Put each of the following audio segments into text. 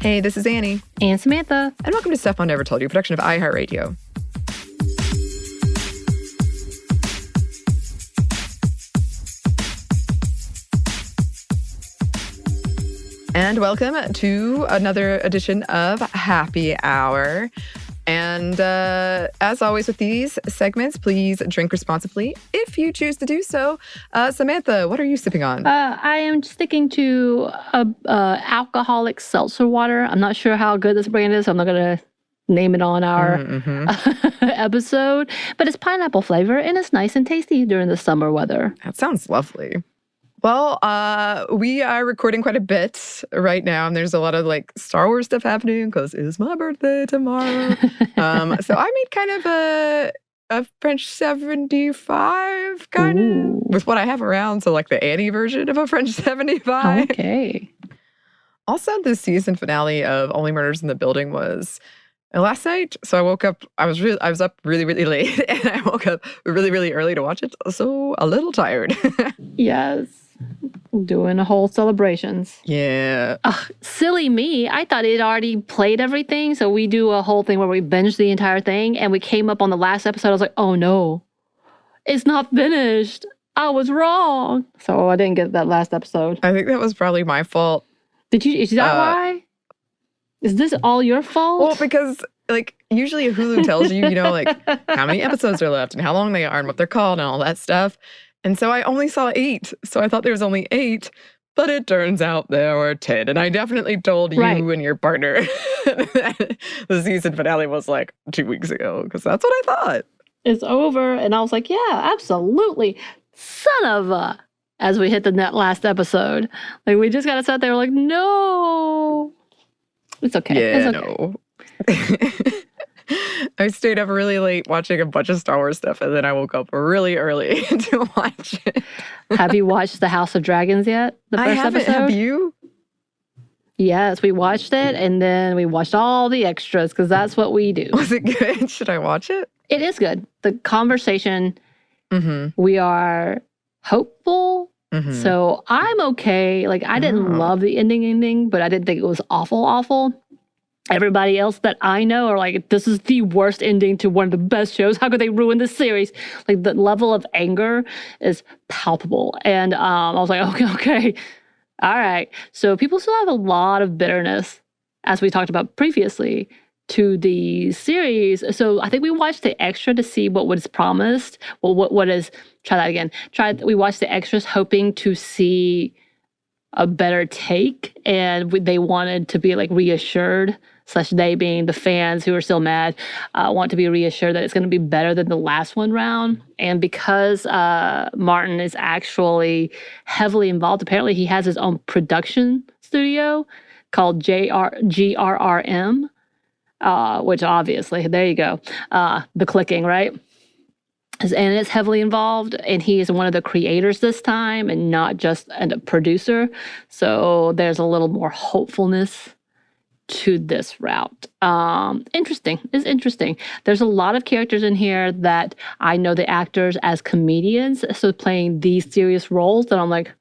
Hey, this is Anney. And Samantha. And welcome to Stuff Mom Never Told You, a production of iHeartRadio. And welcome to another edition of Happy Hour. And as always with these segments, please drink responsibly if you choose to do so. Samantha, what are you sipping on? I am sticking to alcoholic seltzer water. I'm not sure how good this brand is, so I'm not going to name it on our episode. But it's pineapple flavor, and it's nice and tasty during the summer weather. That sounds lovely. Well, we are recording quite a bit right now, and there's a lot of Star Wars stuff happening because it's my birthday tomorrow. So I made kind of a French 75 kind of with what I have around. So the Anney version of a French 75. Okay. Also, the season finale of Only Murders in the Building was last night. So I woke up, I was up really, really late, and I woke up really, really early to watch it. So a little tired. Yes. Doing a whole celebrations. Yeah. Silly me. I thought it already played everything. So we do a whole thing where we binge the entire thing. And we came up on the last episode. I was like, oh no, it's not finished. I was wrong. So I didn't get that last episode. I think that was probably my fault. Is that why? Is this all your fault? Well, because usually Hulu tells you, how many episodes are left and how long they are and what they're called and all that stuff. And so I only saw 8. So I thought there was only 8, but it turns out there were 10. And I definitely told you and your partner that the season finale was 2 weeks ago, because that's what I thought. It's over. And I was like, yeah, absolutely. Son of a, as we hit the last episode. We just got to sit there no. It's okay. Yeah, it's okay. No. I stayed up really late watching a bunch of Star Wars stuff, and then I woke up really early to watch it. Have you watched The House of Dragons yet? The first episode? Have you? Yes, we watched it, and then we watched all the extras, because that's what we do. Was it good? Should I watch it? It is good. The conversation, we are hopeful. So I'm okay. I didn't love the ending, but I didn't think it was awful. Everybody else that I know are this is the worst ending to one of the best shows. How could they ruin this series? The level of anger is palpable. And I was like, okay. All right. So people still have a lot of bitterness, as we talked about previously, to the series. So I think we watched the extra to see what was promised. Well, what is, try that again. We watched the extras hoping to see a better take. And they wanted to be reassured, / they being the fans who are still mad, want to be reassured that it's going to be better than the last one round. And because Martin is actually heavily involved, apparently he has his own production studio called GRRM, which obviously, there you go, the clicking, right? And it's heavily involved, and he is one of the creators this time and not just a producer. So there's a little more hopefulness to this route. Interesting. It's interesting. There's a lot of characters in here that I know the actors as comedians, so playing these serious roles that I'm like,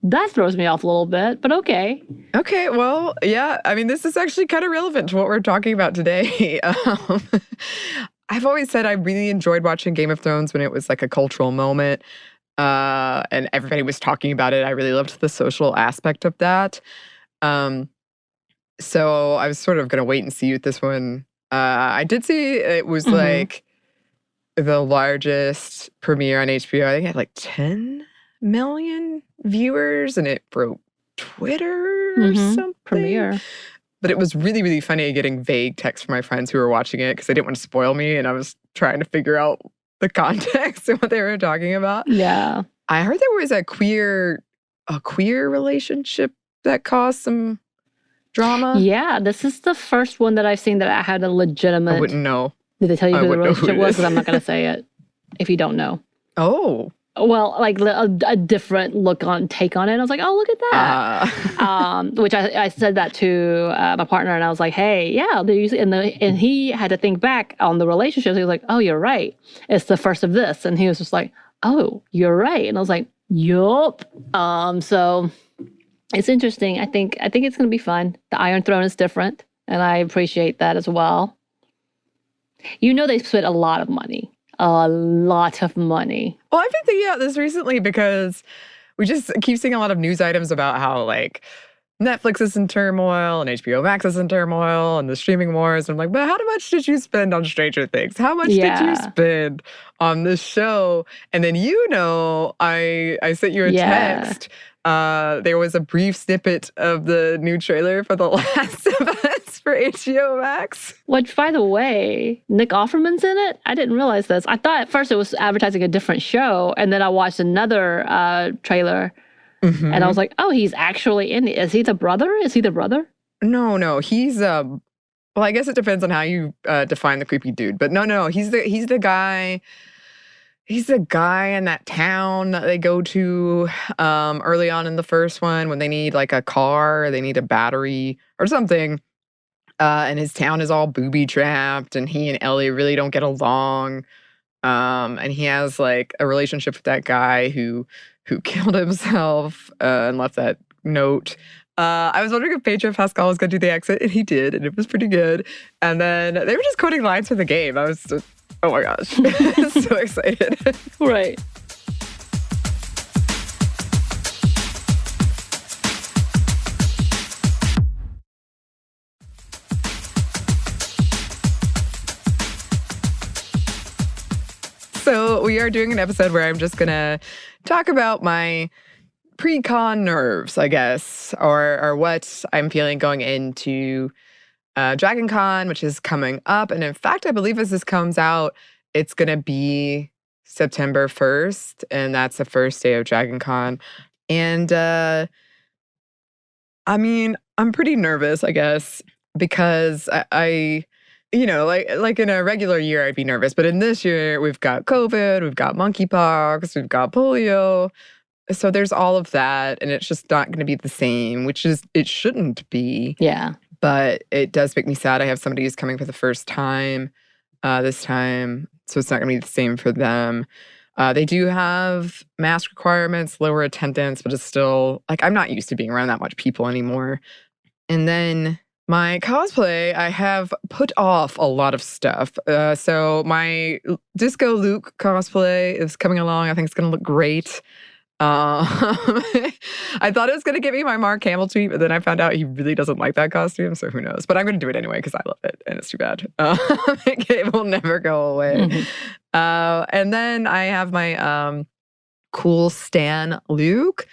that throws me off a little bit, but okay. Okay, well, yeah. I mean, this is actually kind of relevant to what we're talking about today. I've always said I really enjoyed watching Game of Thrones when it was a cultural moment, and everybody was talking about it. I really loved the social aspect of that. So I was sort of going to wait and see with this one. I did see it was the largest premiere on HBO. I think it had 10 million viewers, and it broke Twitter or something. Premiere. But it was really, really funny getting vague texts from my friends who were watching it because they didn't want to spoil me, and I was trying to figure out the context and what they were talking about. Yeah. I heard there was a queer relationship that caused some drama. Yeah, this is the first one that I've seen that I had a legitimate... I wouldn't know. Did they tell you who the relationship was? Because I'm not going to say it if you don't know. Oh. Well, a different take on it. I was like, oh, look at that. Which I said that to my partner, and I was like, hey, yeah. And he had to think back on the relationship. He was like, oh, you're right. It's the first of this. And he was just like, oh, you're right. And I was like, yup. So It's interesting. I think it's going to be fun. The Iron Throne is different, and I appreciate that as well. You know, they spent a lot of money. A lot of money. Well, I've been thinking about this recently because we just keep seeing a lot of news items about how, like, Netflix is in turmoil and HBO Max is in turmoil and the streaming wars. I'm like, but how much did you spend on Stranger Things? How much did you spend on this show? And then, I sent you a text. There was a brief snippet of the new trailer for The Last of Us for HBO Max. Which, by the way, Nick Offerman's in it? I didn't realize this. I thought at first it was advertising a different show, and then I watched another trailer. Mm-hmm. And I was like, oh, he's actually in it. Is he the brother? No. He's, well, I guess it depends on how you define the creepy dude. But no. He's the guy. He's the guy in that town that they go to early on in the first one when they need, like, a car, or they need a battery or something. And his town is all booby-trapped, and he and Ellie really don't get along. And he has, like, a relationship with that guy who killed himself and left that note. I was wondering if Pedro Pascal was going to do the exit, and he did, and it was pretty good. And then they were just quoting lines from the game. I was just, oh my gosh, so excited. Right. So we are doing an episode where I'm just going to talk about my pre-con nerves, I guess, or what I'm feeling going into Dragon Con, which is coming up. And in fact, I believe as this comes out, it's going to be September 1st, and that's the first day of Dragon Con. And I mean, I'm pretty nervous, I guess, because I like in a regular year, I'd be nervous. But in this year, we've got COVID, we've got monkeypox, we've got polio. So there's all of that, and it's just not going to be the same, it shouldn't be. Yeah. But it does make me sad. I have somebody who's coming for the first time this time, so it's not going to be the same for them. They do have mask requirements, lower attendance, but it's still, like, I'm not used to being around that much people anymore. And then my cosplay, I have put off a lot of stuff. So my Disco Luke cosplay is coming along. I think it's going to look great. I thought it was going to give me my Mark Hamill tweet, but then I found out he really doesn't like that costume, so who knows. But I'm going to do it anyway because I love it, and it's too bad. It will never go away. Mm-hmm. And then I have my cool Stan Luke,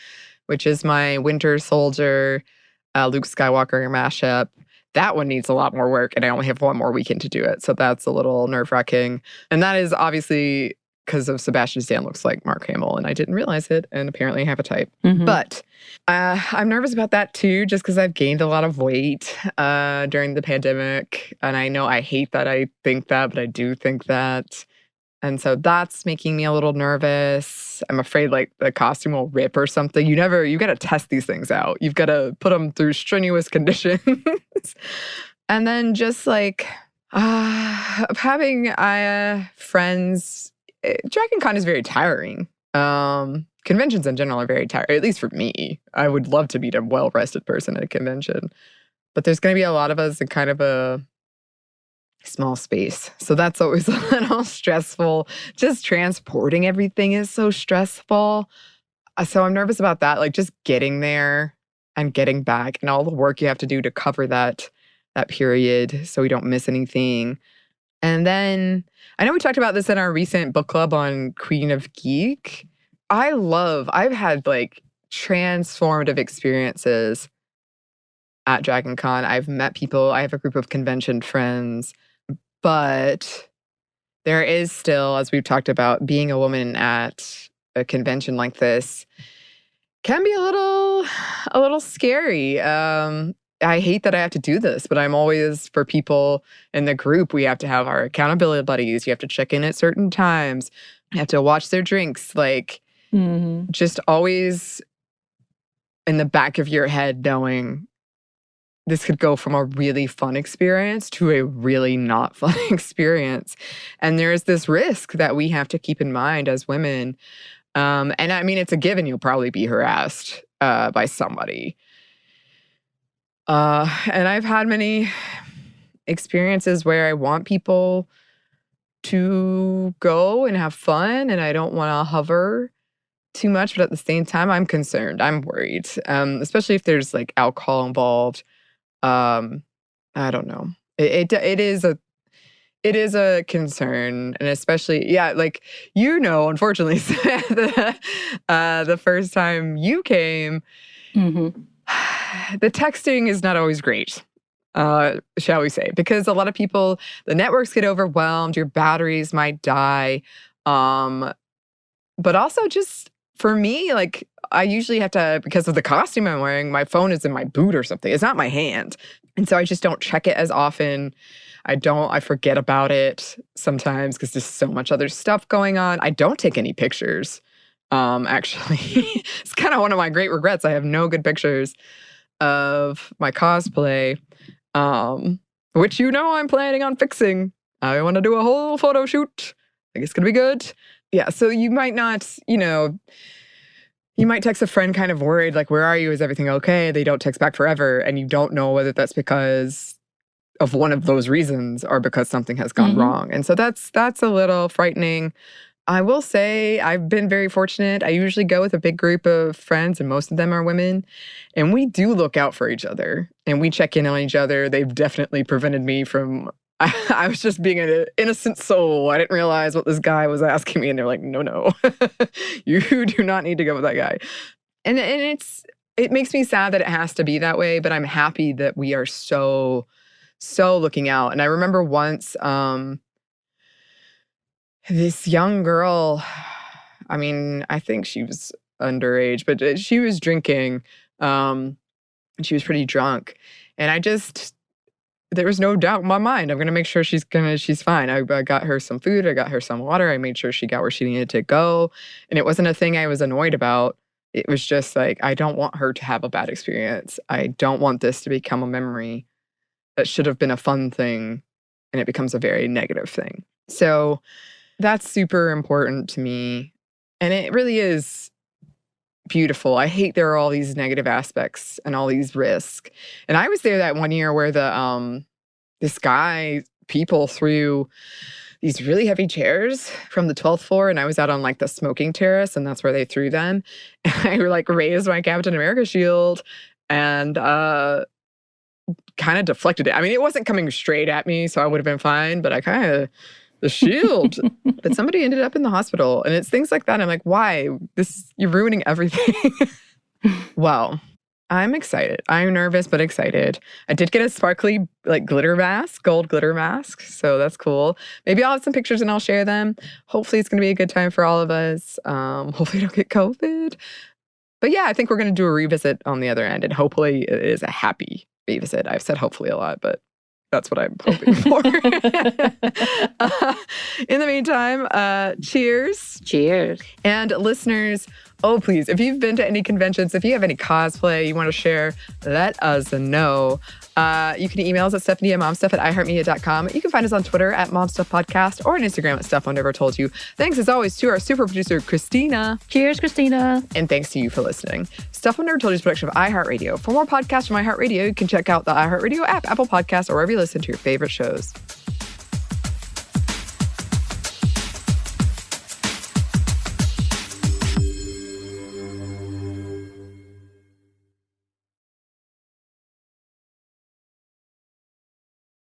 which is my Winter Soldier Luke Skywalker mashup. That one needs a lot more work, and I only have one more weekend to do it, so that's a little nerve-wracking. And that is obviously because of Sebastian Stan looks like Mark Hamill, and I didn't realize it, and apparently I have a type. Mm-hmm. But I'm nervous about that too, just because I've gained a lot of weight during the pandemic, and I know I hate that I think that, but I do think that. And so that's making me a little nervous. I'm afraid, like, the costume will rip or something. You got to test these things out. You've got to put them through strenuous conditions. And then just, like, having friends. Dragon Con is very tiring. Conventions in general are very tiring, at least for me. I would love to meet a well-rested person at a convention. But there's going to be a lot of us in kind of a small space. So that's always a little stressful. Just transporting everything is so stressful. So I'm nervous about that, like just getting there and getting back and all the work you have to do to cover that period so we don't miss anything. And then I know we talked about this in our recent book club on Queen of Geek. I've had like transformative experiences at Dragon Con. I've met people. I have a group of convention friends. But there is still, as we've talked about, being a woman at a convention like this can be a little scary. I hate that I have to do this, but I'm always, for people in the group, we have to have our accountability buddies. You have to check in at certain times. You have to watch their drinks. Like, just always in the back of your head knowing this could go from a really fun experience to a really not fun experience. And there's this risk that we have to keep in mind as women. And I mean, it's a given you'll probably be harassed by somebody. And I've had many experiences where I want people to go and have fun, and I don't want to hover too much, but at the same time, I'm concerned. I'm worried, especially if there's like alcohol involved. Um, I don't know. It is a concern, and especially, yeah, like, unfortunately, the first time you came, Mm-hmm. the texting is not always great, shall we say, because a lot of people, the networks get overwhelmed, your batteries might die. But also just for me, like, I usually have to, because of the costume I'm wearing, my phone is in my boot or something. It's not my hand. And so I just don't check it as often. I forget about it sometimes because there's so much other stuff going on. I don't take any pictures. Actually, it's kind of one of my great regrets. I have no good pictures of my cosplay, which I'm planning on fixing. I want to do a whole photo shoot. I think it's going to be good. Yeah, so you might not, you might text a friend kind of worried, like, where are you? Is everything okay? They don't text back forever, and you don't know whether that's because of one of those reasons or because something has gone wrong. And so that's a little frightening. I will say I've been very fortunate. I usually go with a big group of friends, and most of them are women, and we do look out for each other, and we check in on each other. They've definitely prevented me from I was just being an innocent soul. I didn't realize what this guy was asking me. And they're like, no, you do not need to go with that guy. And it makes me sad that it has to be that way, but I'm happy that we are so looking out. And I remember once, this young girl, I mean, I think she was underage, but she was drinking, and she was pretty drunk. And there was no doubt in my mind. I'm going to make sure she's fine. I got her some food. I got her some water. I made sure she got where she needed to go. And it wasn't a thing I was annoyed about. It was just like, I don't want her to have a bad experience. I don't want this to become a memory that should have been a fun thing, and it becomes a very negative thing. So that's super important to me. And it really is beautiful. I hate there are all these negative aspects and all these risks. And I was there that one year where people threw these really heavy chairs from the 12th floor, and I was out on like the smoking terrace, and that's where they threw them. And I like raised my Captain America shield and kind of deflected it. I mean, it wasn't coming straight at me, so I would have been fine, but I kind of the shield. But somebody ended up in the hospital, and it's things like that. I'm like, why? You're ruining everything. Well, I'm excited. I'm nervous, but excited. I did get a sparkly like glitter mask, gold glitter mask. So that's cool. Maybe I'll have some pictures and I'll share them. Hopefully it's going to be a good time for all of us. Hopefully I don't get COVID. But yeah, I think we're going to do a revisit on the other end, and hopefully it is a happy revisit. I've said hopefully a lot, but that's what I'm hoping for. In the meantime, cheers. Cheers. And listeners, oh, please, if you've been to any conventions, if you have any cosplay you want to share, let us know. You can email us at stephanie@momstuff@iheartmedia.com. You can find us on Twitter @momstuffpodcast or on Instagram @StuffI've-Never-Told-You. Thanks, as always, to our super producer, Christina. Cheers, Christina. And thanks to you for listening. Stuff I've Never Told You is a production of iHeartRadio. For more podcasts from iHeartRadio, you can check out the iHeartRadio app, Apple Podcasts, or wherever you listen to your favorite shows.